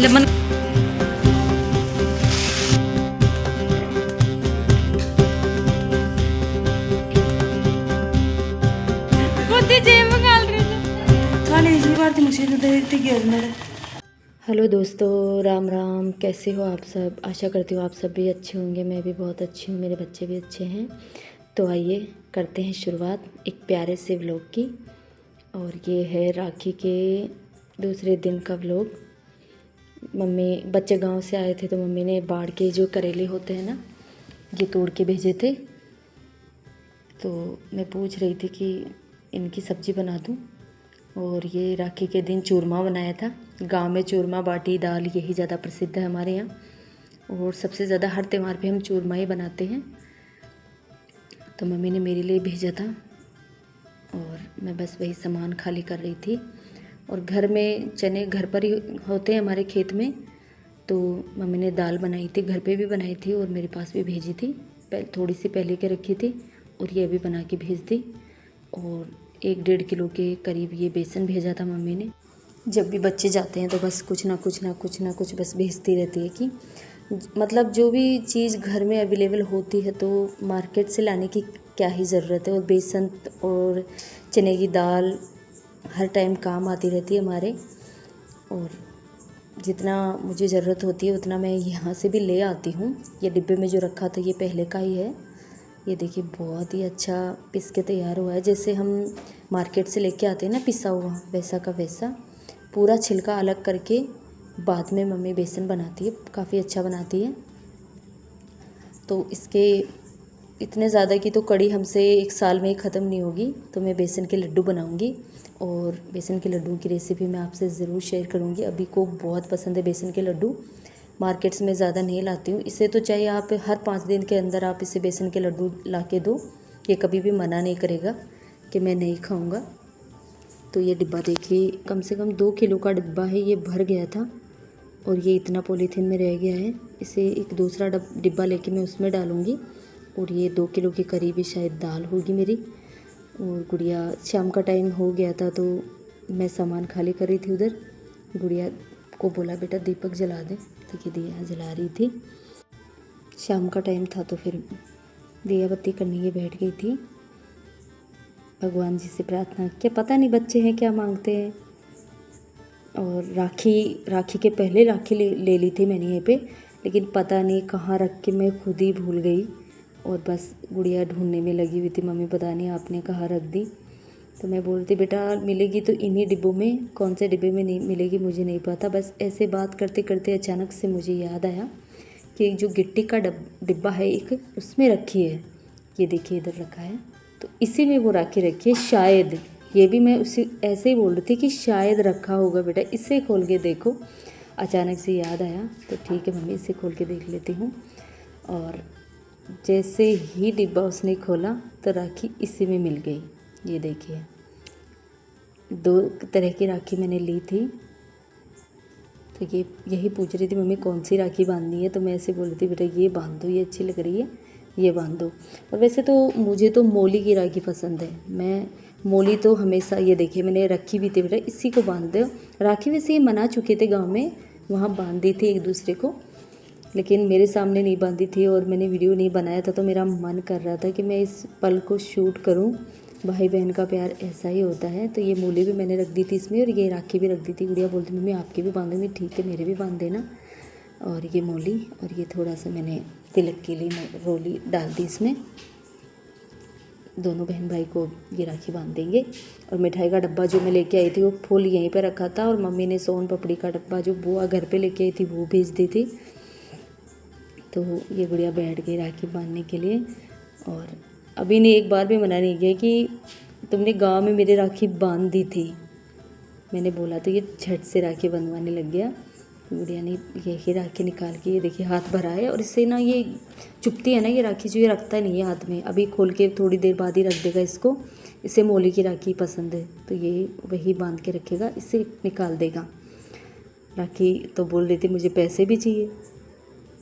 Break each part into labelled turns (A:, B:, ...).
A: Lemon hello दोस्तों, राम राम। कैसे हो आप सब? आशा करती हूँ आप सब भी अच्छे होंगे। मैं भी बहुत अच्छी हूँ, मेरे बच्चे भी अच्छे हैं। तो आइए करते हैं शुरुआत एक प्यारे से व्लॉग की। और ये है राखी के दूसरे दिन का व्लॉग। बच्चे गांव से आए थे तो मम्मी ने बाढ़ के जो करेले होते हैं ना, ये तोड़ के भेजे थे। तो मैं पूछ रही थी कि इनकी सब्ज़ी बना दूँ। और ये राखी के दिन चूरमा बनाया था। गांव में चूरमा, बाटी, दाल यही ज़्यादा प्रसिद्ध है हमारे यहाँ। और सबसे ज़्यादा हर त्यौहार पे हम चूरमा ही बनाते हैं। तो मम्मी ने मेरे लिए भेजा था और मैं बस वही सामान खाली कर रही थी। और घर में चने घर पर ही होते हैं हमारे खेत में। तो मम्मी ने दाल बनाई थी, घर पे भी बनाई थी और मेरे पास भी भेजी थी। थोड़ी सी पहले के रखी थी और ये अभी बना के भेज दी। और 1-1.5 किलो के करीब ये बेसन भेजा था मम्मी ने। जब भी बच्चे जाते हैं तो बस कुछ ना कुछ बस भेजती रहती है कि मतलब जो भी चीज़ घर में अवेलेबल होती है तो मार्केट से लाने की क्या ही ज़रूरत है। और बेसन और चने की दाल हर टाइम काम आती रहती है हमारे। और जितना मुझे ज़रूरत होती है उतना मैं यहाँ से भी ले आती हूँ। ये डिब्बे में जो रखा था ये पहले का ही है। ये देखिए बहुत ही अच्छा पिस के तैयार हुआ है। जैसे हम मार्केट से लेके आते हैं ना पिसा हुआ, वैसा का वैसा पूरा छिलका अलग करके बाद में मम्मी बेसन बनाती है। काफ़ी अच्छा बनाती है। तो इसके इतने ज़्यादा की तो कड़ी हमसे 1 साल में ही ख़त्म नहीं होगी। तो मैं बेसन के लड्डू बनाऊंगी और बेसन के लड्डू की रेसिपी मैं आपसे ज़रूर शेयर करूंगी। अभी को बहुत पसंद है बेसन के लड्डू। मार्केट्स में ज़्यादा नहीं लाती हूँ इसे। तो चाहे आप हर 5 दिन के अंदर आप इसे बेसन के लड्डू ला के दो, ये कभी भी मना नहीं करेगा कि मैं नहीं खाऊंगा। तो ये डिब्बा देखिए, कम से कम 2 किलो का डिब्बा है। ये भर गया था और ये इतना पॉलीथीन में रह गया है। इसे एक दूसरा डिब्बा लेके मैं उसमें डालूँगी। और ये 2 किलो के करीब ही शायद दाल होगी मेरी। और गुड़िया, शाम का टाइम हो गया था तो मैं सामान खाली कर रही थी उधर। गुड़िया को बोला बेटा दीपक जला दे, तो ये दिया जला रही थी। शाम का टाइम था तो फिर दिया बत्ती करने की बैठ गई थी। भगवान जी से प्रार्थना, क्या पता नहीं बच्चे हैं क्या मांगते हैं। और राखी के पहले राखी ले ली थी मैंने यहीं पे, लेकिन पता नहीं कहाँ रख के मैं खुद ही भूल गई। और बस गुड़िया ढूंढने में लगी हुई थी, मम्मी पता नहीं आपने कहाँ रख दी। तो मैं बोलती बेटा मिलेगी तो इन्हीं डिब्बों में, कौन से डिब्बे में नहीं मिलेगी मुझे नहीं पता। बस ऐसे बात करते करते अचानक से मुझे याद आया कि जो गिट्टी का डिब्बा है एक, उसमें रखी है। ये देखिए इधर रखा है, तो इसी में वो राखी रखी है शायद। ये भी मैं उसी ऐसे ही बोल रही थी कि शायद रखा होगा बेटा, इसे खोल के देखो। अचानक से याद आया तो ठीक है मम्मी इसे खोल के देख लेती हूँ। और जैसे ही डिब्बा उसने खोला तो राखी इसी में मिल गई। ये देखिए 2 तरह की राखी मैंने ली थी। तो ये यही पूछ रही थी मम्मी कौन सी राखी बांधनी है। तो मैं ऐसे बोल रही थी बेटा ये बांध दो, ये अच्छी लग रही है, ये बांध दो। और वैसे तो मुझे तो मोली की राखी पसंद है। मैं मोली तो हमेशा, ये देखिए मैंने रखी भी थी बेटा, इसी को बांध दो राखी। वैसे ये मना चुके थे गांव में, वहाँ बांध दी थी एक दूसरे को, लेकिन मेरे सामने नहीं बांधी थी और मैंने वीडियो नहीं बनाया था। तो मेरा मन कर रहा था कि मैं इस पल को शूट करूं। भाई बहन का प्यार ऐसा ही होता है। तो ये मूली भी मैंने रख दी थी इसमें और ये राखी भी रख दी थी। गुड़िया बोलती मम्मी आपकी भी बांधूंगी, ठीक है मेरे भी बांध देना। और ये मूली और ये थोड़ा सा मैंने तिलक के लिए रोली डाल दी इसमें। दोनों बहन भाई को ये राखी बांध देंगे। और मिठाई का डब्बा जो मैं लेके आई थी वो फुल यहीं पर रखा था। और मम्मी ने सोन पपड़ी का डब्बा जो बुआ घर पे लेके आई थी वो भेज दी थी। तो ये गुड़िया बैठ गई राखी बांधने के लिए। और अभी ने एक बार भी मना नहीं किया कि तुमने गांव में मेरी राखी बांध दी थी। मैंने बोला तो ये झट से राखी बंधवाने लग गया। गुड़िया ने यही राखी निकाल के ये देखिए हाथ भरा है। और इससे ना ये चुपती है ना ये राखी, जो ये रखता नहीं है हाथ में। अभी खोल के थोड़ी देर बाद ही रख देगा इसको। इसे मोली की राखी पसंद है तो ये वही बांध के रखेगा, इससे निकाल देगा राखी। तो बोल रही थी मुझे पैसे भी चाहिए,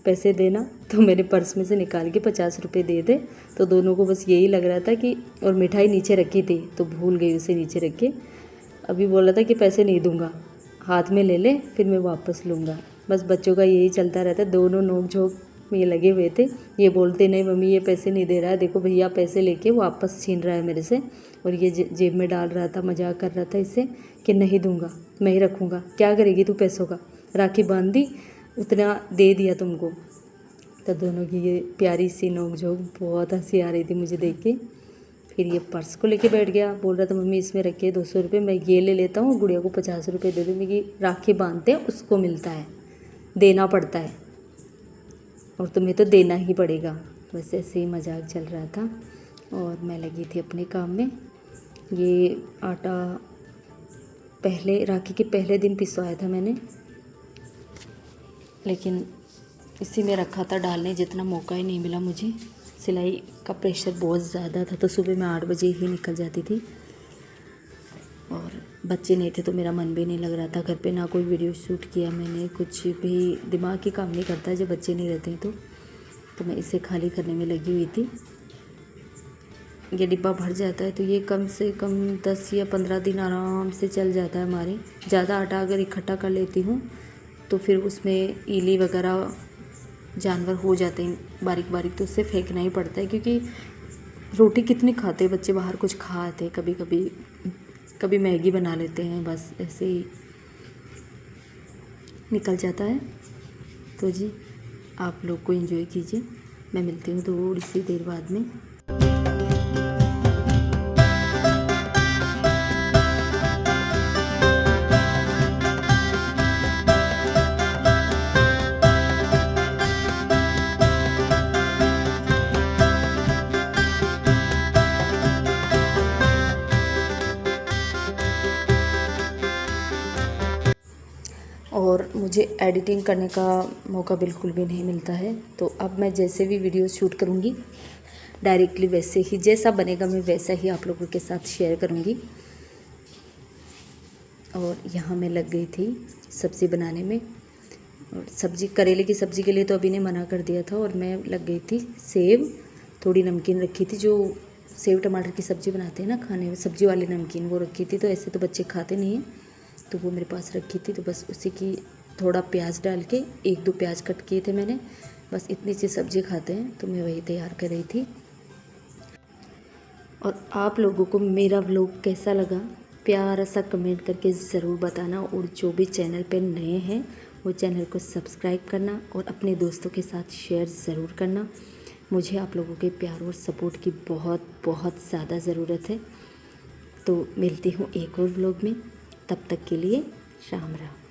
A: पैसे देना। तो मैंने पर्स में से निकाल के 50 रुपये दे दे। तो दोनों को बस यही लग रहा था कि, और मिठाई नीचे रखी थी तो भूल गई उसे नीचे रख के। अभी बोला था कि पैसे नहीं दूंगा, हाथ में ले ले, फिर मैं वापस लूँगा। बस बच्चों का यही चलता रहता है, दोनों नोक झोंक में ये लगे हुए थे। ये बोलते नहीं मम्मी ये पैसे नहीं दे रहा है, देखो भैया पैसे लेके वापस छीन रहा है मेरे से, और ये जेब में डाल रहा था, मजाक कर रहा था इससे कि नहीं दूंगा, मैं ही रखूँगा, क्या करेगी तू पैसों का। राखी बांध दी, उतना दे दिया तुमको। तो दोनों की ये प्यारी सी नोक झोंक, बहुत हंसी आ रही थी मुझे देख के। फिर ये पर्स को लेके बैठ गया, बोल रहा था मम्मी इसमें रखिए 200 रुपये, मैं ये ले लेता हूँ, गुड़िया को 50 रुपये दे दूँ। मेरी राखी बांधते हैं उसको मिलता है, देना पड़ता है, और तुम्हें तो देना ही पड़ेगा। बस ऐसे ही मजाक चल रहा था और मैं लगी थी अपने काम में। ये आटा पहले राखी के पहले दिन पिसवाया था मैंने, लेकिन इसी में रखा था डालने, जितना मौका ही नहीं मिला मुझे। सिलाई का प्रेशर बहुत ज़्यादा था, तो सुबह मैं 8 बजे ही निकल जाती थी, और बच्चे नहीं थे तो मेरा मन भी नहीं लग रहा था घर पे। ना कोई वीडियो शूट किया मैंने, कुछ भी दिमाग ही काम नहीं करता है जब बच्चे नहीं रहते हैं तो मैं इसे खाली करने में लगी हुई थी। ये डिब्बा भर जाता है तो ये कम से कम 10 या 15 दिन आराम से चल जाता है हमारे। ज़्यादा आटा अगर इकट्ठा कर लेती हूँ तो फिर उसमें ईली वगैरह जानवर हो जाते हैं बारीक बारीक, तो उससे फेंकना ही पड़ता है, क्योंकि रोटी कितनी खाते हैं बच्चे, बाहर कुछ खा आते हैं, कभी मैगी बना लेते हैं, बस ऐसे ही निकल जाता है। तो जी आप लोग को एंजॉय कीजिए, मैं मिलती हूँ थोड़ी सी देर बाद में। और मुझे एडिटिंग करने का मौका बिल्कुल भी नहीं मिलता है, तो अब मैं जैसे भी वीडियो शूट करूँगी डायरेक्टली वैसे ही जैसा बनेगा मैं वैसा ही आप लोगों के साथ शेयर करूँगी। और यहाँ मैं लग गई थी सब्ज़ी बनाने में, और सब्ज़ी करेले की सब्ज़ी के लिए तो अभी ने मना कर दिया था, और मैं लग गई थी सेव, थोड़ी नमकीन रखी थी, जो सेव टमाटर की सब्ज़ी बनाते हैं ना खाने में, सब्ज़ी वाली नमकीन वो रखी थी। तो ऐसे तो बच्चे खाते नहीं हैं, तो वो मेरे पास रखी थी, तो बस उसी की थोड़ा प्याज डाल के 1-2 प्याज कट किए थे मैंने, बस इतनी सी सब्ज़ी खाते हैं, तो मैं वही तैयार कर रही थी। और आप लोगों को मेरा व्लॉग कैसा लगा प्यारा सा कमेंट करके ज़रूर बताना, और जो भी चैनल पे नए हैं वो चैनल को सब्सक्राइब करना और अपने दोस्तों के साथ शेयर ज़रूर करना। मुझे आप लोगों के प्यार और सपोर्ट की बहुत बहुत ज़्यादा ज़रूरत है। तो मिलती हूँ एक और व्लॉग में, तब तक के लिए राम राम।